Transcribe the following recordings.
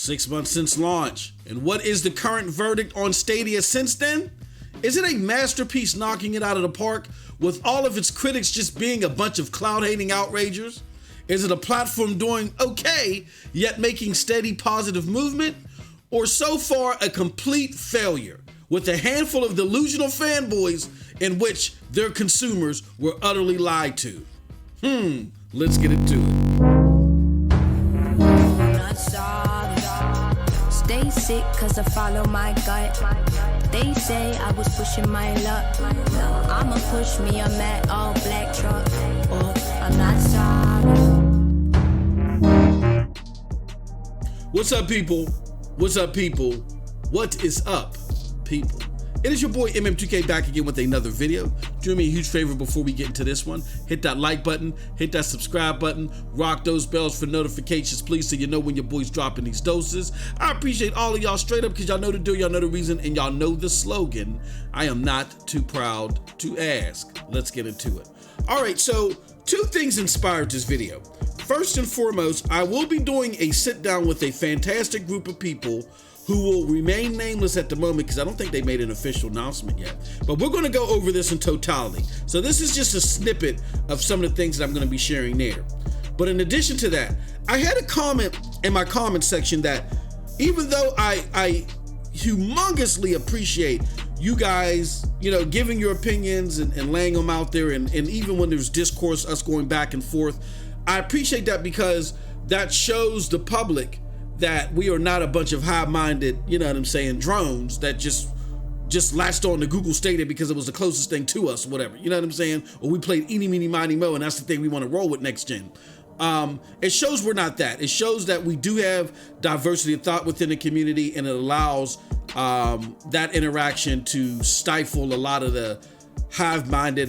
6 months since launch. And what is the current verdict on Stadia since then? Is it a masterpiece knocking it out of the park with all of its critics just being a bunch of cloud-hating outragers? Is it a platform doing okay, yet making steady positive movement? Or so far a complete failure with a handful of delusional fanboys in which their consumers were utterly lied to? Let's get into it. Stay sick cause I follow my gut. They say I was pushing my luck. I'ma push me a matte all black truck. Or I'm not sorry. What's up, people? What's up, people? What is up, people? It is your boy MM2K back again with another video. Do me a huge favor before we get into this one. Hit that like button, hit that subscribe button, rock those bells for notifications, please, so you know when your boy's dropping these doses. I appreciate all of y'all straight up because y'all know the deal, y'all know the reason, and y'all know the slogan. I am not too proud to ask. Let's get into it. All right, so two things inspired this video. First and foremost, I will be doing a sit down with a fantastic group of people who will remain nameless at the moment because I don't think they made an official announcement yet. But we're going to go over this in totality. So this is just a snippet of some of the things that I'm going to be sharing there. But in addition to that, I had a comment in my comment section that even though I humongously appreciate you guys, giving your opinions and laying them out there, and even when there's discourse, us going back and forth, I appreciate that because that shows the public that we are not a bunch of high-minded, drones that just latched on to Google Stadia because it was the closest thing to us, whatever, you know what I'm saying? Or we played eeny, meeny, miny, mo, and that's the thing we want to roll with next gen. It shows we're not that. It shows that we do have diversity of thought within the community, and it allows that interaction to stifle a lot of the hive-minded,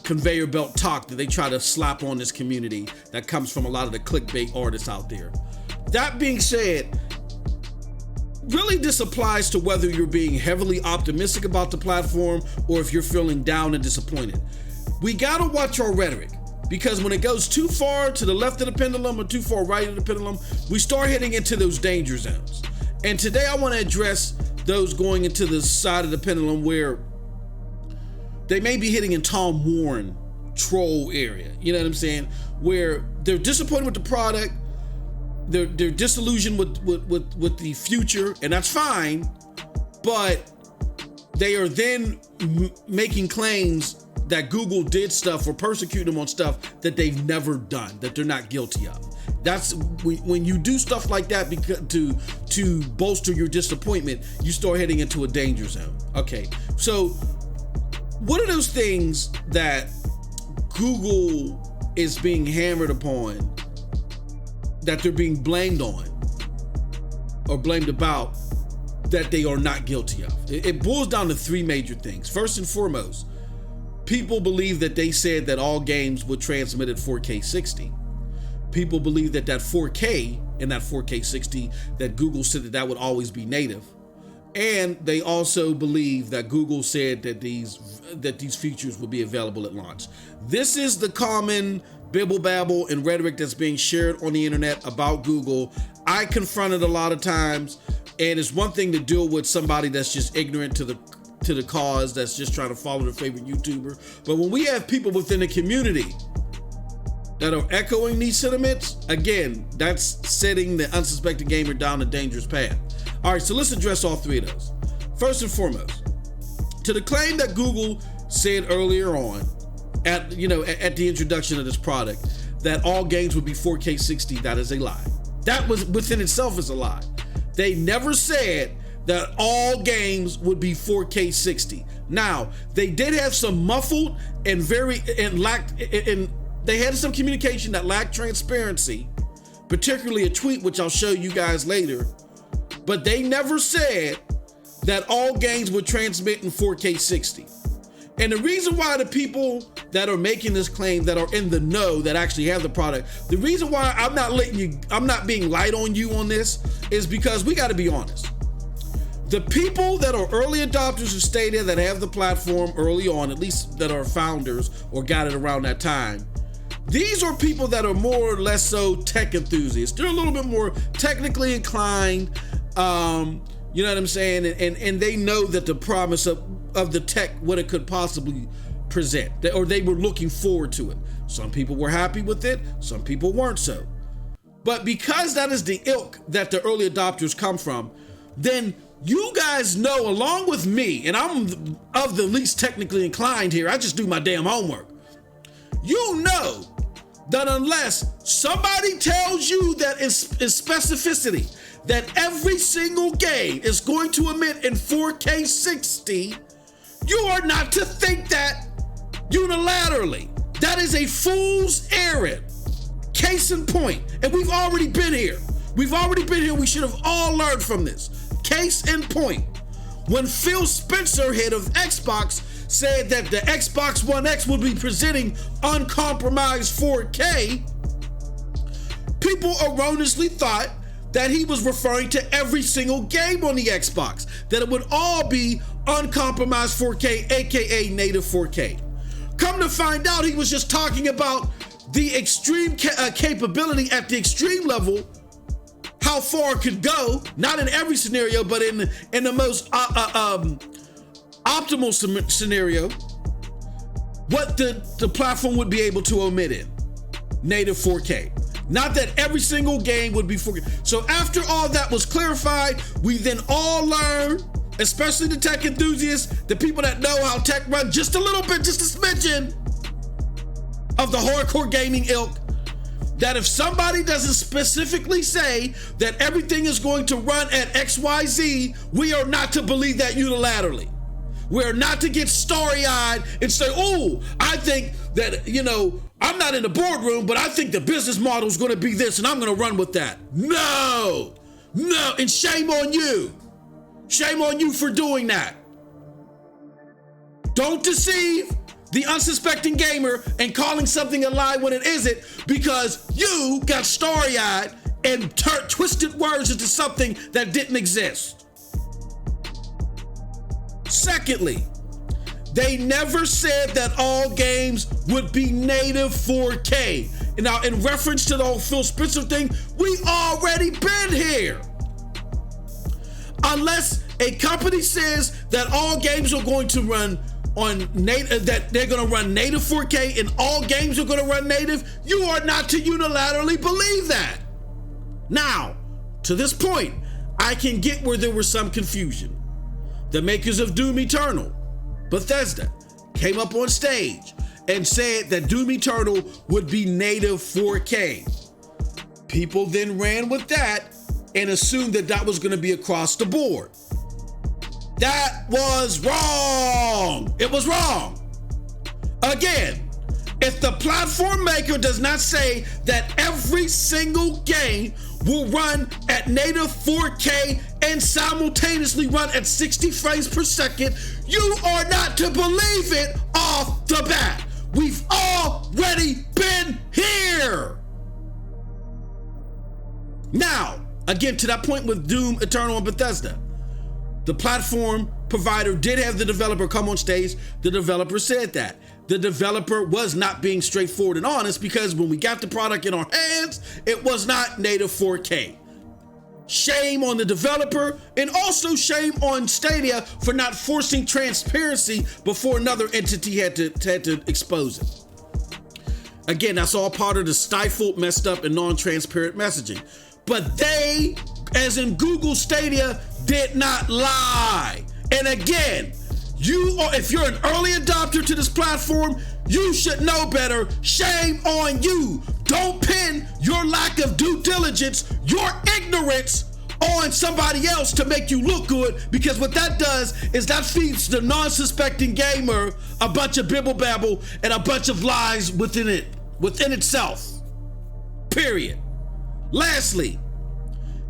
conveyor belt talk that they try to slap on this community that comes from a lot of the clickbait artists out there. That being said, really this applies to whether you're being heavily optimistic about the platform or if you're feeling down and disappointed. We gotta watch our rhetoric, because when it goes too far to the left of the pendulum or too far right of the pendulum, we start heading into those danger zones. And today I want to address those going into the side of the pendulum where they may be hitting in Tom Warren troll area, you know what I'm saying? Where they're disappointed with the product, they're disillusioned with the future, and that's fine, but they are then making claims that Google did stuff or persecute them on stuff that they've never done, that they're not guilty of. That's when you do stuff like that because to bolster your disappointment, you start heading into a danger zone. Okay, so what are those things that Google is being hammered upon, that they're being blamed on or blamed about, that they are not guilty of? It boils down to three major things. First and foremost, people believe that they said that all games would transmit at 4K 60. People believe that 4K and that 4K 60, that Google said that would always be native. And they also believe that Google said that these features will be available at launch. This is the common bibble babble and rhetoric that's being shared on the internet about Google. I confront it a lot of times, and it's one thing to deal with somebody that's just ignorant to the cause, that's just trying to follow their favorite YouTuber. But when we have people within the community that are echoing these sentiments, again, that's setting the unsuspecting gamer down a dangerous path. All right, so let's address all three of those. First and foremost, to the claim that Google said earlier on at the introduction of this product that all games would be 4K 60, that is a lie. That was within itself is a lie. They never said that all games would be 4K 60. Now, they did have some muffled and they had some communication that lacked transparency, particularly a tweet, which I'll show you guys later. But they never said that all games would transmit in 4K 60. And the reason why the people that are making this claim, that are in the know, that actually have the product, the reason why I'm not being light on you on this is because we got to be honest. The people that are early adopters of Stadia, that have the platform early on, at least that are founders or got it around that time, These are people that are more or less so tech enthusiasts. They're a little bit more technically inclined. You know what I'm saying? And they know that the promise of the tech, what it could possibly present, or they were looking forward to it. Some people were happy with it, some people weren't so. But because that is the ilk that the early adopters come from, then you guys know, along with me, and I'm of the least technically inclined here, I just do my damn homework. You know that unless somebody tells you that it's specificity, that every single game is going to emit in 4K 60, you are not to think that unilaterally. That is a fool's errand. Case in point, and we've already been here. We should have all learned from this. Case in point, when Phil Spencer, head of Xbox, said that the Xbox One X would be presenting uncompromised 4K, people erroneously thought that he was referring to every single game on the Xbox, that it would all be uncompromised 4K, aka native 4K. Come to find out, he was just talking about the extreme capability at the extreme level, how far it could go, not in every scenario, but in the most optimal scenario, what the platform would be able to omit in native 4K. Not that every single game would be 4K. So after all that was clarified, we then all learned, especially the tech enthusiasts, the people that know how tech runs just a little bit, just a smidgen of the hardcore gaming ilk, that if somebody doesn't specifically say that everything is going to run at XYZ, we are not to believe that unilaterally. We are not to get starry-eyed and say, oh, I think that, I'm not in the boardroom, but I think the business model is going to be this and I'm going to run with that. No, and shame on you. Shame on you for doing that. Don't deceive the unsuspecting gamer and calling something a lie when it isn't, because you got starry-eyed and twisted words into something that didn't exist. Secondly, they never said that all games would be native 4K. Now, in reference to the whole Phil Spencer thing, we already been here. Unless a company says that all games are going to run on native, that they're going to run native 4K and all games are going to run native, you are not to unilaterally believe that. Now, to this point, I can get where there was some confusion. The makers of Doom Eternal, Bethesda, came up on stage and said that Doom Eternal would be native 4K. People then ran with that and assumed that that was going to be across the board. That was wrong. It was wrong. Again, if the platform maker does not say that every single game will run at native 4K and simultaneously run at 60 frames per second, you are not to believe it off the bat. We've already been here. Now, again, to that point with Doom Eternal and Bethesda, the platform provider did have the developer come on stage. The developer said that. The developer was not being straightforward and honest, because when we got the product in our hands, it was not native 4K. Shame on the developer, and also shame on Stadia for not forcing transparency before another entity had to expose it. Again, that's all part of the stifled, messed up, and non-transparent messaging. But they, as in Google Stadia, did not lie. And again, if you're an early adopter to this platform, you should know better. Shame on you. Don't pin your lack of due diligence, your ignorance, on somebody else to make you look good, because what that does is that feeds the non-suspecting gamer a bunch of bibble babble and a bunch of lies within itself. Period. Lastly,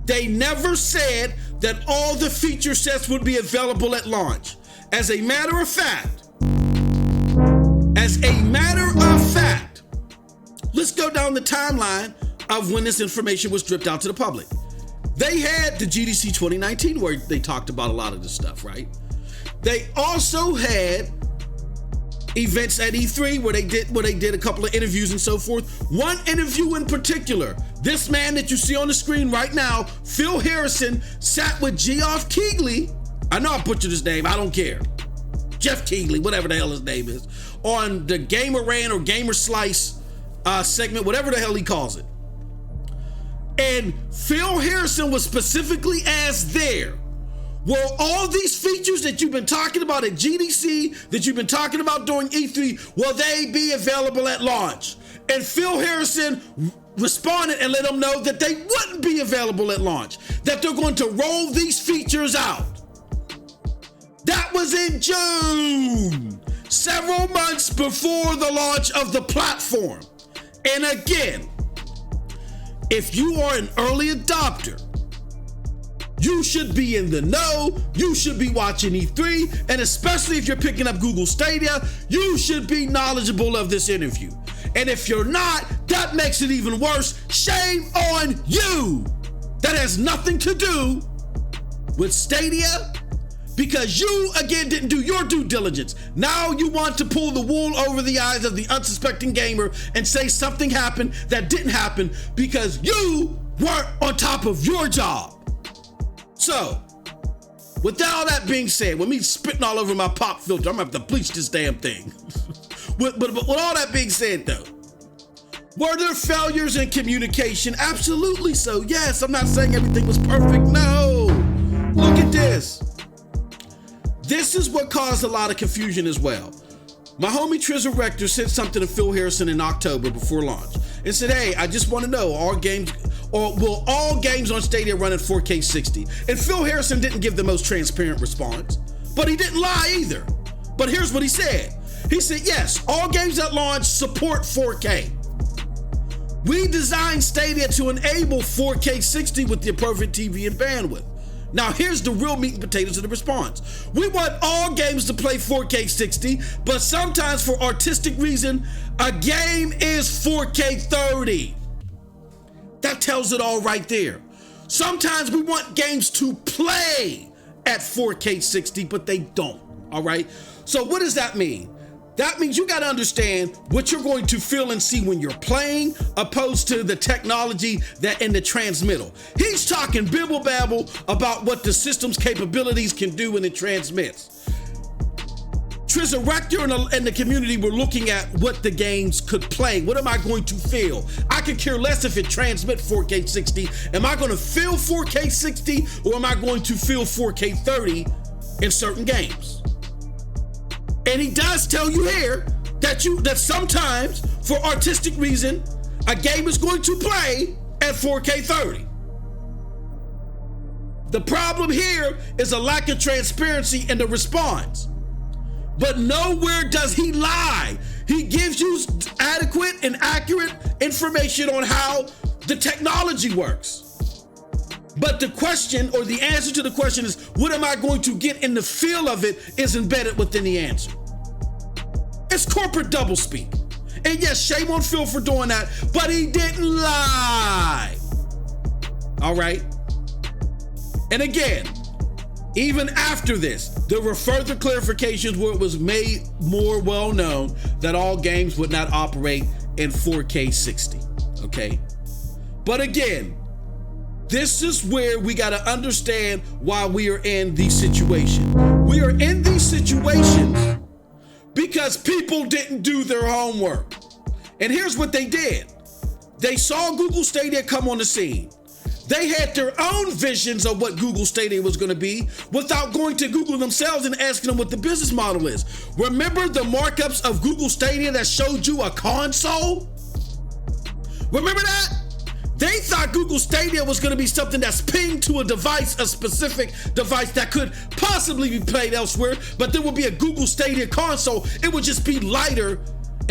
they never said that all the feature sets would be available at launch. As a matter of fact, let's go down the timeline of when this information was dripped out to the public. They had the GDC 2019 where they talked about a lot of this stuff, right? They also had events at E3 where they did a couple of interviews and so forth. One interview in particular, this man that you see on the screen right now, Phil Harrison, sat with Geoff Keighley. I know I butchered his name, I don't care. Jeff Keighley, whatever the hell his name is, on the Gamer Rant or Gamer Slice segment, whatever the hell he calls it. And Phil Harrison was specifically asked there, will all these features that you've been talking about at GDC, that you've been talking about during E3, will they be available at launch? And Phil Harrison responded and let them know that they wouldn't be available at launch, that they're going to roll these features out. That was in June, several months before the launch of the platform. And again, if you are an early adopter, you should be in the know, you should be watching E3, and especially if you're picking up Google Stadia, you should be knowledgeable of this interview. And if you're not, that makes it even worse. Shame on you! That has nothing to do with Stadia, because you, again, didn't do your due diligence. Now you want to pull the wool over the eyes of the unsuspecting gamer and say something happened that didn't happen because you weren't on top of your job. So, with all that being said, with me spitting all over my pop filter, I'm gonna have to bleach this damn thing. But with all that being said though, were there failures in communication? Absolutely so, yes. I'm not saying everything was perfect, no. Look at this. This is what caused a lot of confusion as well. My homie Trizzle Rector sent something to Phil Harrison in October before launch and said, hey, I just want to know, will all games on Stadia run at 4K 60? And Phil Harrison didn't give the most transparent response, but he didn't lie either. But here's what he said. He said, yes, all games at launch support 4K. We designed Stadia to enable 4K 60 with the appropriate TV and bandwidth. Now here's the real meat and potatoes of the response. We want all games to play 4K 60, but sometimes for artistic reason, a game is 4K 30. That tells it all right there. Sometimes we want games to play at 4K 60, but they don't, all right? So what does that mean? That means you gotta understand what you're going to feel and see when you're playing, opposed to the technology that in the transmittal. He's talking bibble babble about what the system's capabilities can do when it transmits. Trizzle Rector and the community were looking at what the games could play. What am I going to feel? I could care less if it transmits 4K 60. Am I gonna feel 4K 60 or am I going to feel 4K 30 in certain games? And he does tell you here that sometimes, for artistic reason, a game is going to play at 4K 30. The problem here is a lack of transparency in the response. But nowhere does he lie. He gives you adequate and accurate information on how the technology works. But the question, or the answer to the question, is what am I going to get in the feel of it is embedded within the answer. It's corporate doublespeak. And yes, shame on Phil for doing that, but he didn't lie. All right? And again, even after this, there were further clarifications where it was made more well known that all games would not operate in 4K 60, okay? But again, this is where we got to understand why we are in these situations. We are in these situations because people didn't do their homework. And here's what they did. They saw Google Stadia come on the scene. They had their own visions of what Google Stadia was going to be without going to Google themselves and asking them what the business model is. Remember the markups of Google Stadia that showed you a console? Remember that? They thought Google Stadia was going to be something that's pinged to a device, a specific device that could possibly be played elsewhere, but there would be a Google Stadia console. It would just be lighter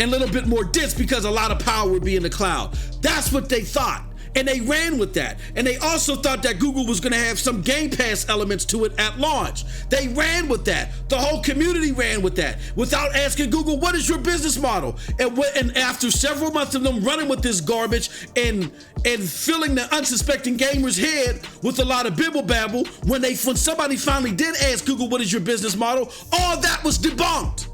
and a little bit more dense because a lot of power would be in the cloud. That's what they thought. And they ran with that. And they also thought that Google was going to have some Game Pass elements to it at launch. They ran with that. The whole community ran with that without asking Google, what is your business model? And after several months of them running with this garbage and filling the unsuspecting gamer's head with a lot of bibble babble, when somebody finally did ask Google, what is your business model? All that was debunked.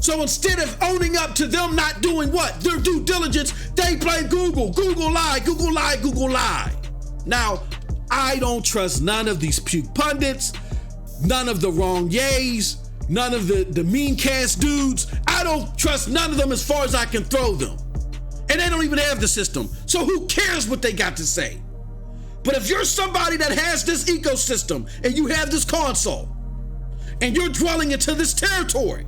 So instead of owning up to them not doing what? Their due diligence, they blame Google. Google lied, Google lied, Google lied. Now, I don't trust none of these puke pundits, none of the wrong yays, none of the mean cast dudes. I don't trust none of them as far as I can throw them. And they don't even have the system. So who cares what they got to say? But if you're somebody that has this ecosystem and you have this console and you're dwelling into this territory,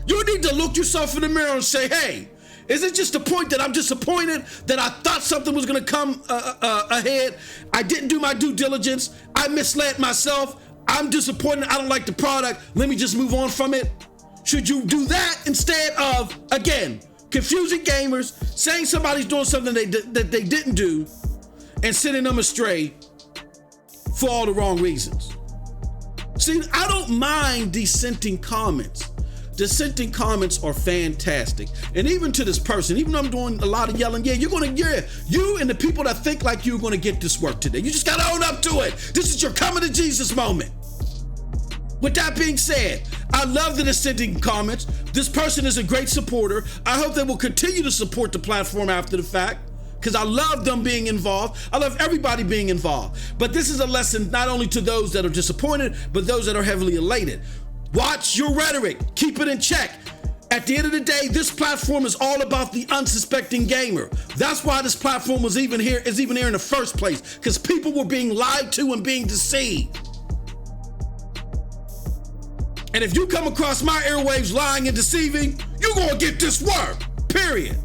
you need to look yourself in the mirror and say, hey, is it just a point that I'm disappointed that I thought something was gonna come ahead? I didn't do my due diligence. I misled myself. I'm disappointed. I don't like the product. Let me just move on from it. Should you do that instead of, again, confusing gamers, saying somebody's doing something that they didn't do, and sending them astray for all the wrong reasons? See, I don't mind dissenting comments. Dissenting comments are fantastic. And even to this person, even though I'm doing a lot of yelling, you and the people that think like you are gonna get this work today. You just gotta own up to it. This is your coming to Jesus moment. With that being said, I love the dissenting comments. This person is a great supporter. I hope they will continue to support the platform after the fact, because I love them being involved. I love everybody being involved. But this is a lesson not only to those that are disappointed, but those that are heavily elated. Watch your rhetoric. Keep it in check. At the end of the day, this platform is all about the unsuspecting gamer. That's why this platform is even here in the first place, because people were being lied to and being deceived. And if you come across my airwaves lying and deceiving, you're gonna get this work, period.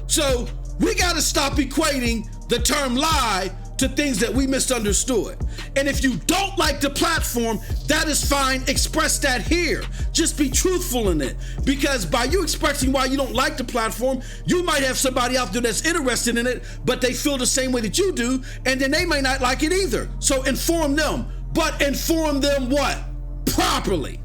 So we gotta stop equating the term lie to things that we misunderstood. And if you don't like the platform, that is fine. Express that here. Just be truthful in it. Because by you expressing why you don't like the platform, you might have somebody out there that's interested in it, but they feel the same way that you do, and then they may not like it either. So inform them. But inform them what? Properly.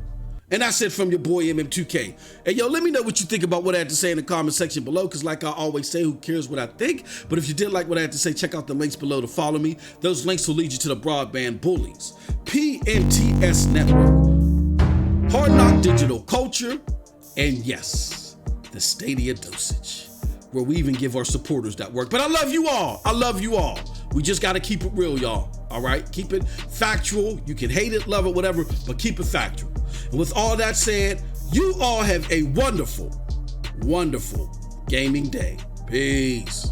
And that's it from your boy MM2K. Hey, yo, let me know what you think about what I had to say in the comment section below, because like I always say, who cares what I think? But if you did like what I had to say, check out the links below to follow me. Those links will lead you to the Broadband Bullies, PNTS Network, Hard Knock Digital Culture, and yes, the Stadia Dosage, where we even give our supporters that work. But I love you all. I love you all. We just got to keep it real, y'all. All right? Keep it factual. You can hate it, love it, whatever, but keep it factual. And with all that said, you all have a wonderful, wonderful gaming day. Peace.